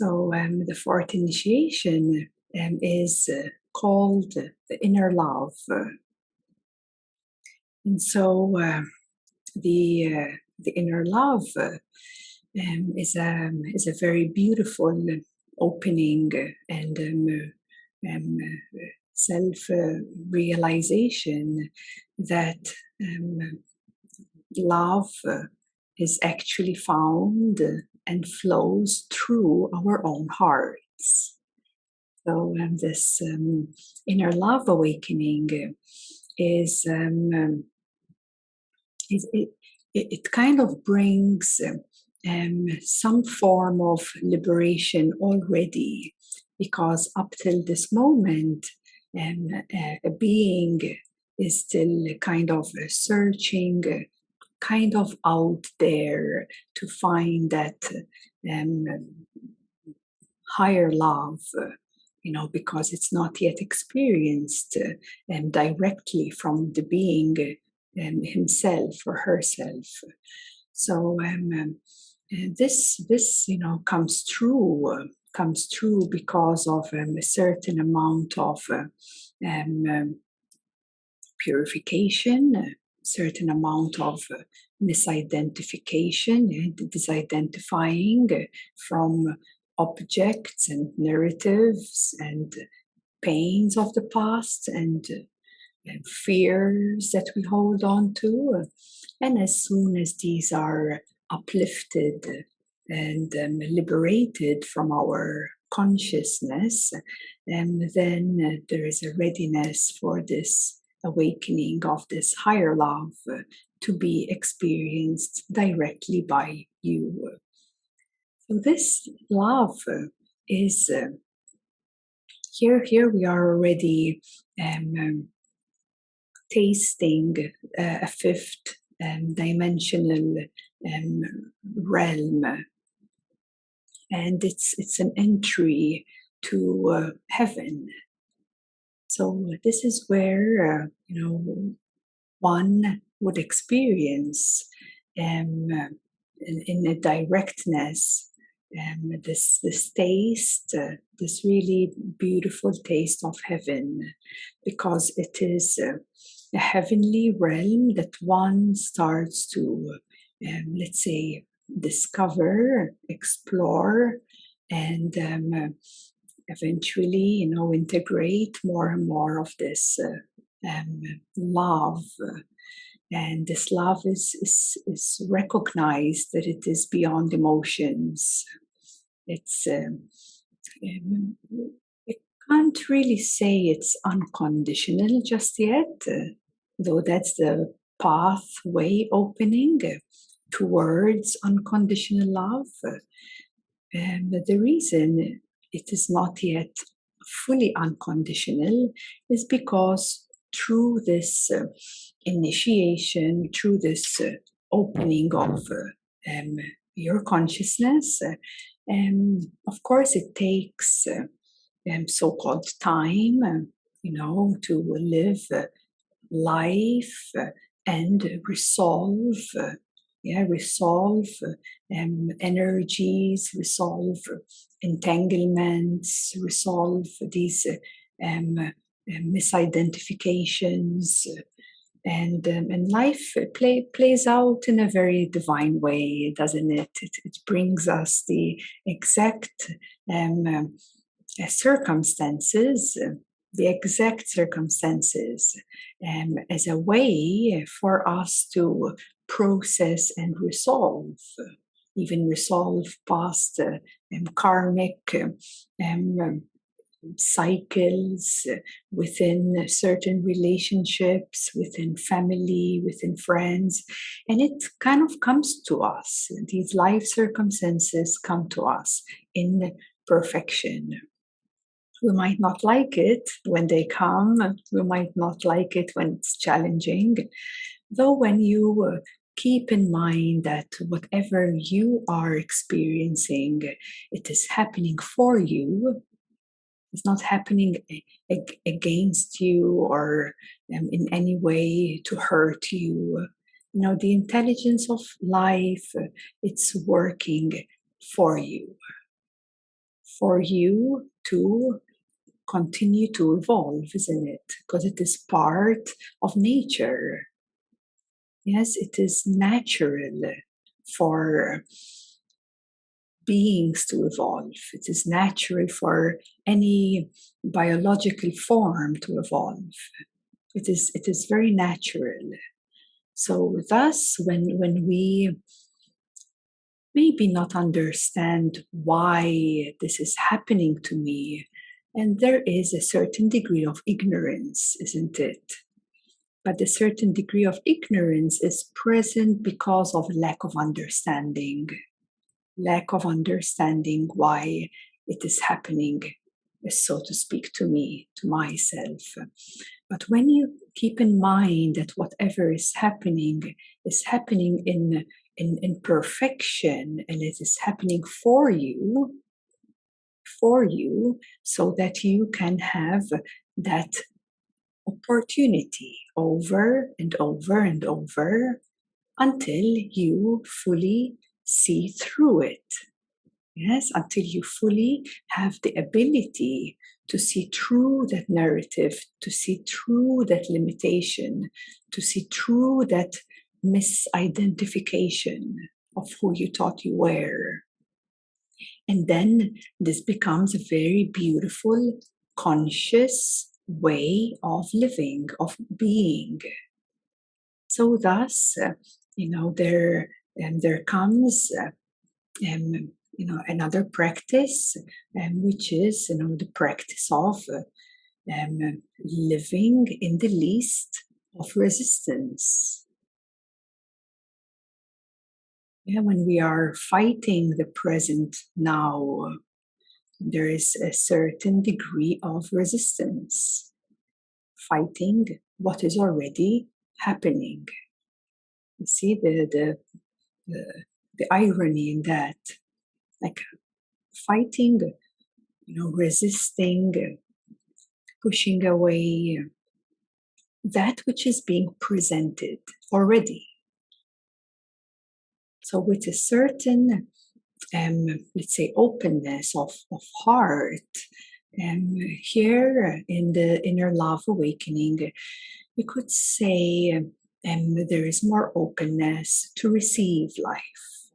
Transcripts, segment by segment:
So the fourth initiation is called the inner love. And so the inner love is a very beautiful opening and self-realization that love is actually found and flows through our own hearts. So this inner love awakening is it kind of brings some form of liberation already, because up till this moment a being is still kind of searching, kind of out there to find that higher love, because it's not yet experienced directly from the being himself or herself. So this comes true because of a certain amount of purification, a certain amount of misidentification, disidentifying from objects and narratives and pains of the past and fears that we hold on to. And as soon as these are uplifted and liberated from our consciousness, then there is a readiness for this awakening of this higher love to be experienced directly by you. So this love is here we are already tasting a fifth dimensional realm, and it's an entry to heaven. So this is where one would experience in a directness this taste, this really beautiful taste of heaven, because it is a heavenly realm that one starts to, let's say, discover, explore, and eventually, integrate more and more of this love. And this love is recognized that it is beyond emotions. It's I can't really say it's unconditional just yet, though that's the pathway opening towards unconditional love. But the reason it is not yet fully unconditional is because through this initiation, through this opening of your consciousness, of course it takes so-called time, to live life and resolve energies, resolve entanglements, resolve these misidentifications, and life plays out in a very divine way, doesn't it? It brings us the exact circumstances, as a way for us to process and resolve, even resolve past karmic cycles within certain relationships, within family, within friends. And it kind of comes to us. These life circumstances come to us in perfection. We might not like it when they come. We might not like it when it's challenging. Though when you keep in mind that whatever you are experiencing, it is happening for you. It's not happening against you or in any way to hurt you. The intelligence of life, it's working for you. for you to continue to evolve, isn't it? Because it is part of nature. Yes, it is natural for beings to evolve. It is natural for any biological form to evolve. It is very natural. So thus, when we maybe not understand why this is happening to me, and there is a certain degree of ignorance, isn't it? But a certain degree of ignorance is present because of lack of understanding. Lack of understanding why it is happening, so to speak, to me, to myself. But when you keep in mind that whatever is happening in perfection, and it is happening for you, so that you can have that opportunity over and over and over until you fully see through it. Yes, until you fully have the ability to see through that narrative, to see through that limitation, to see through that misidentification of who you thought you were. And then this becomes a very beautiful, conscious way of living, of being. So thus, there comes another practice, which is the practice of living in the least of resistance. Yeah, when we are fighting the present now, there is a certain degree of resistance, fighting what is already happening. You see the irony in that, like fighting, resisting, pushing away that which is being presented already. So with a certain, let's say, openness of heart, here in the inner love awakening, you could say there is more openness to receive life,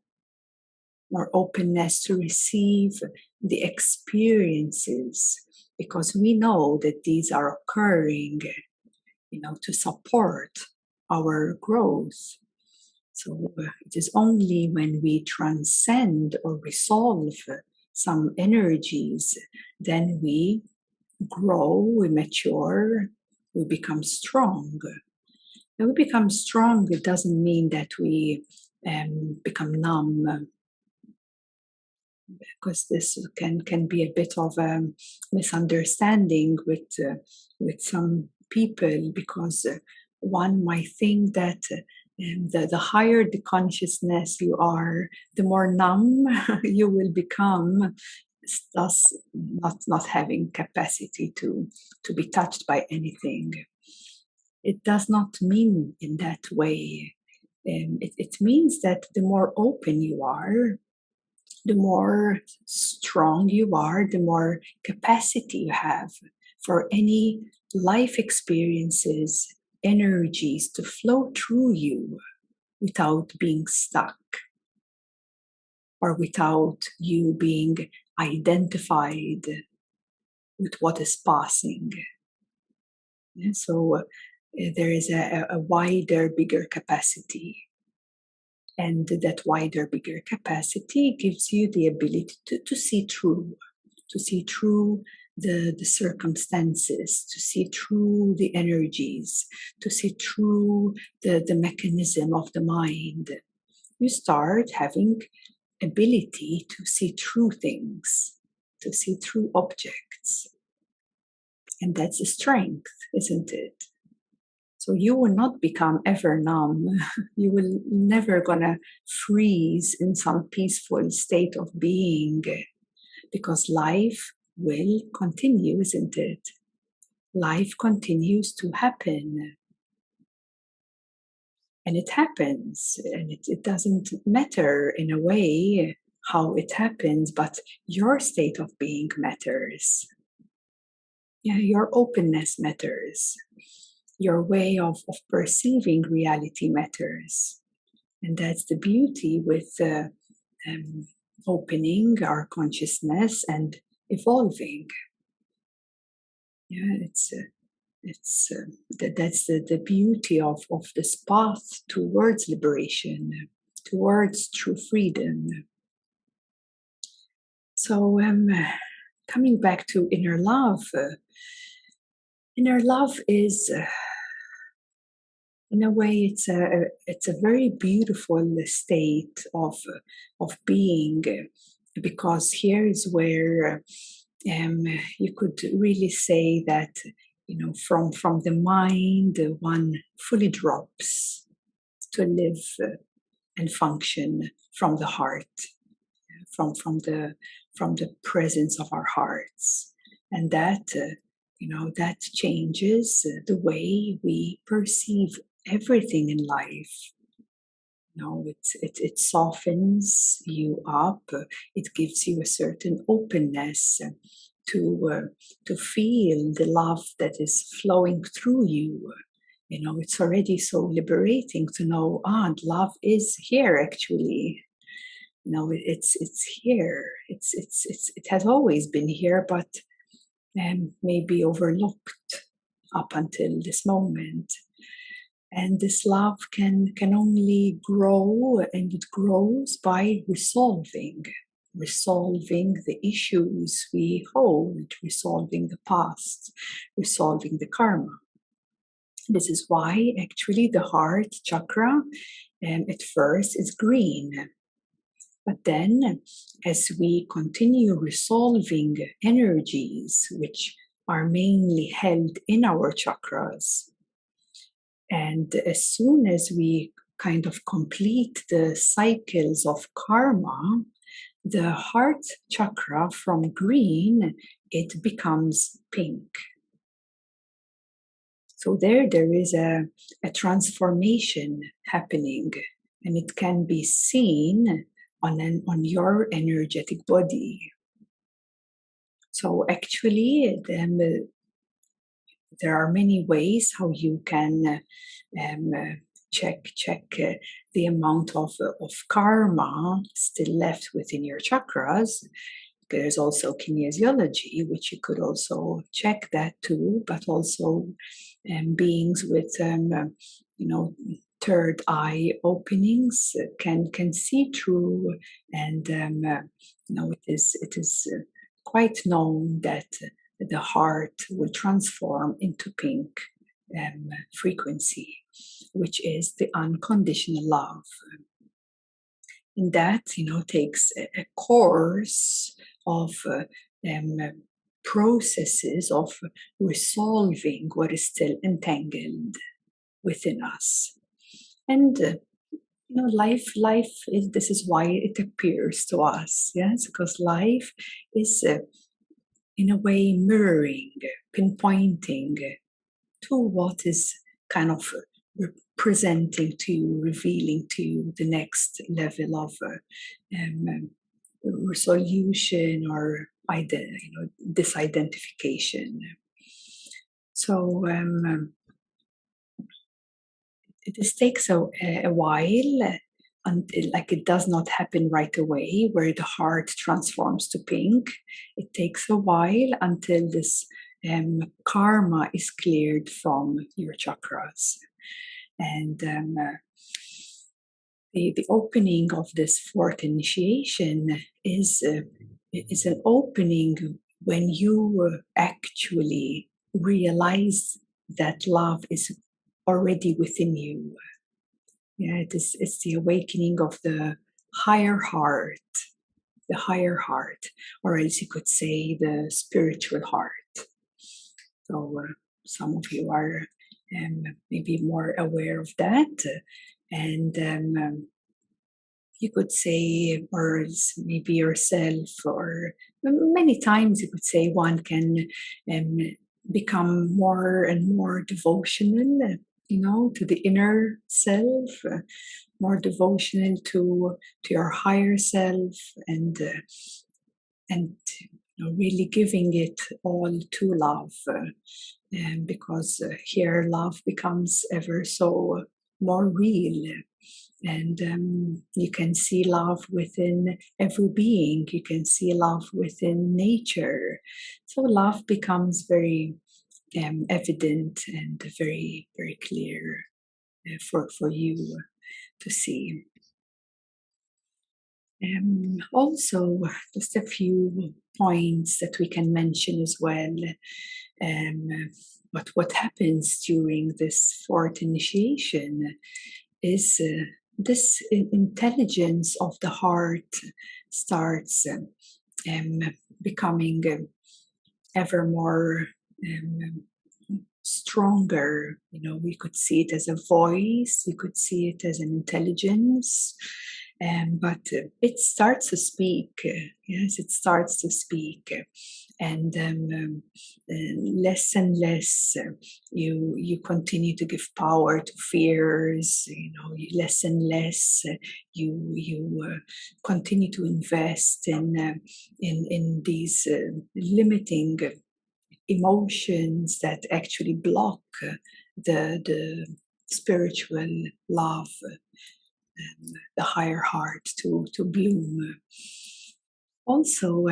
more openness to receive the experiences, because we know that these are occurring, to support our growth. So it is only when we transcend or resolve some energies, then we grow, we mature, we become strong. When we become strong, it doesn't mean that we become numb, because this can be a bit of a misunderstanding with some people, because one might think that the higher the consciousness you are, the more numb you will become, thus not having capacity to be touched by anything. It does not mean in that way. It means that the more open you are, the more strong you are, the more capacity you have for any life experiences, energies to flow through you without being stuck, or without you being identified with what is passing. Yeah, so there is a wider, bigger capacity. And that wider, bigger capacity gives you the ability to see through, the circumstances, to see through the energies, to see through the mechanism of the mind. You start having ability to see through things, to see through objects. And that's a strength, isn't it? So you will not become ever numb. You will never gonna freeze in some peaceful state of being, because life will continue, isn't it? Life continues to happen. And it happens, and it doesn't matter in a way how it happens, but your state of being matters. Yeah, your openness matters. Your way of perceiving reality matters. And that's the beauty with opening our consciousness and evolving. Yeah, that's the beauty of this path towards liberation, towards true freedom. So coming back to inner love is in a way it's a very beautiful state of being, because here is where you could really say that, from the mind one fully drops to live and function from the heart, from the presence of our hearts, and that that changes the way we perceive everything in life. It softens you up. It gives you a certain openness to feel the love that is flowing through you. It's already so liberating to know, love is here actually. It's here. It has always been here, but maybe overlooked up until this moment. And this love can only grow, and it grows by resolving the issues we hold, resolving the past, resolving the karma. This is why actually the heart chakra at first is green. But then as we continue resolving energies which are mainly held in our chakras, and as soon as we kind of complete the cycles of karma, the heart chakra from green, it becomes pink. So there is a transformation happening, and it can be seen on your energetic body. So actually, there are many ways how you can check the amount of karma still left within your chakras. There's also kinesiology, which you could also check that too, but also beings with third eye openings can see through, and it is quite known that the heart will transform into pink frequency, which is the unconditional love. And that, takes a course of processes of resolving what is still entangled within us. And life is, this is why it appears to us, yes, because life is in a way mirroring, pinpointing to what is kind of presenting to you, revealing to you the next level of resolution or disidentification. So this takes a while, until, like, it does not happen right away where the heart transforms to pink. It takes a while until this karma is cleared from your chakras. And the opening of this fourth initiation is an opening when you actually realize that love is already within you. Yeah, it's the awakening of the higher heart, or else you could say the spiritual heart. So some of you are maybe more aware of that, and you could say, or maybe yourself, or many times you could say one can become more and more devotional, to the inner self, more devotional to your higher self, and really giving it all to love, because here love becomes ever so more real. And you can see love within every being. You can see love within nature. So love becomes very evident and very, very clear for you to see. Also, just a few points that we can mention as well. What happens during this fourth initiation is this intelligence of the heart starts becoming ever more stronger. We could see it as a voice, you could see it as an intelligence, but it starts to speak. Yes, it starts to speak. And less and less you continue to give power to fears. Less and less you continue to invest in these limiting emotions that actually block the spiritual love, the higher heart to bloom. Also,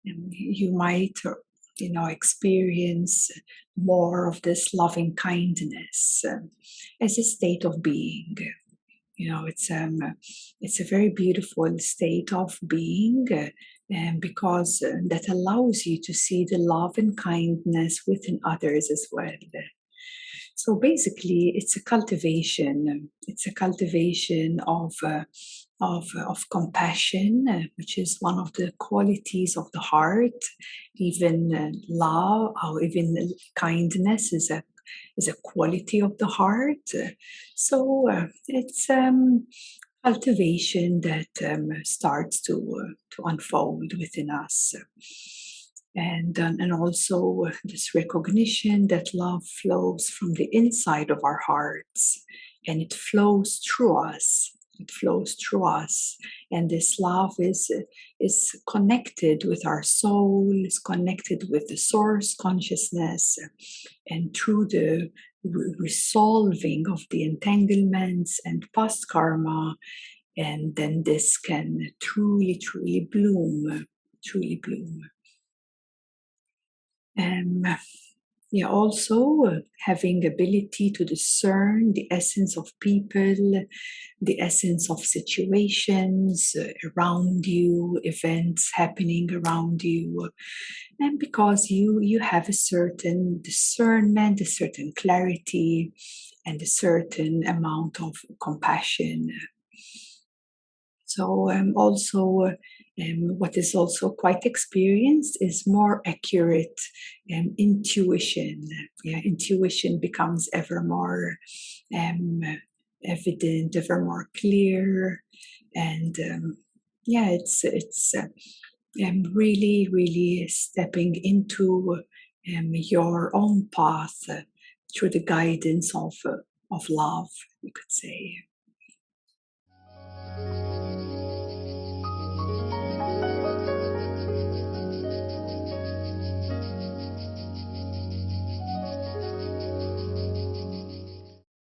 you might experience more of this loving kindness as a state of being. It's a very beautiful state of being, because that allows you to see the love and kindness within others as well. So basically, it's a cultivation. It's a cultivation of compassion, which is one of the qualities of the heart. Even love, or even kindness, is a quality of the heart. So it's cultivation that starts to unfold within us. And also this recognition that love flows from the inside of our hearts, and it flows through us. It flows through us, and this love is connected with our soul, is connected with the source consciousness, and through the resolving of the entanglements and past karma, and then this can truly, truly bloom, truly bloom. Also having ability to discern the essence of people, the essence of situations around you, events happening around you, and because you have a certain discernment, a certain clarity, and a certain amount of compassion. So also, what is also quite experienced is more accurate intuition. Intuition becomes ever more evident, ever more clear, and it's really, really stepping into your own path through the guidance of love, we could say.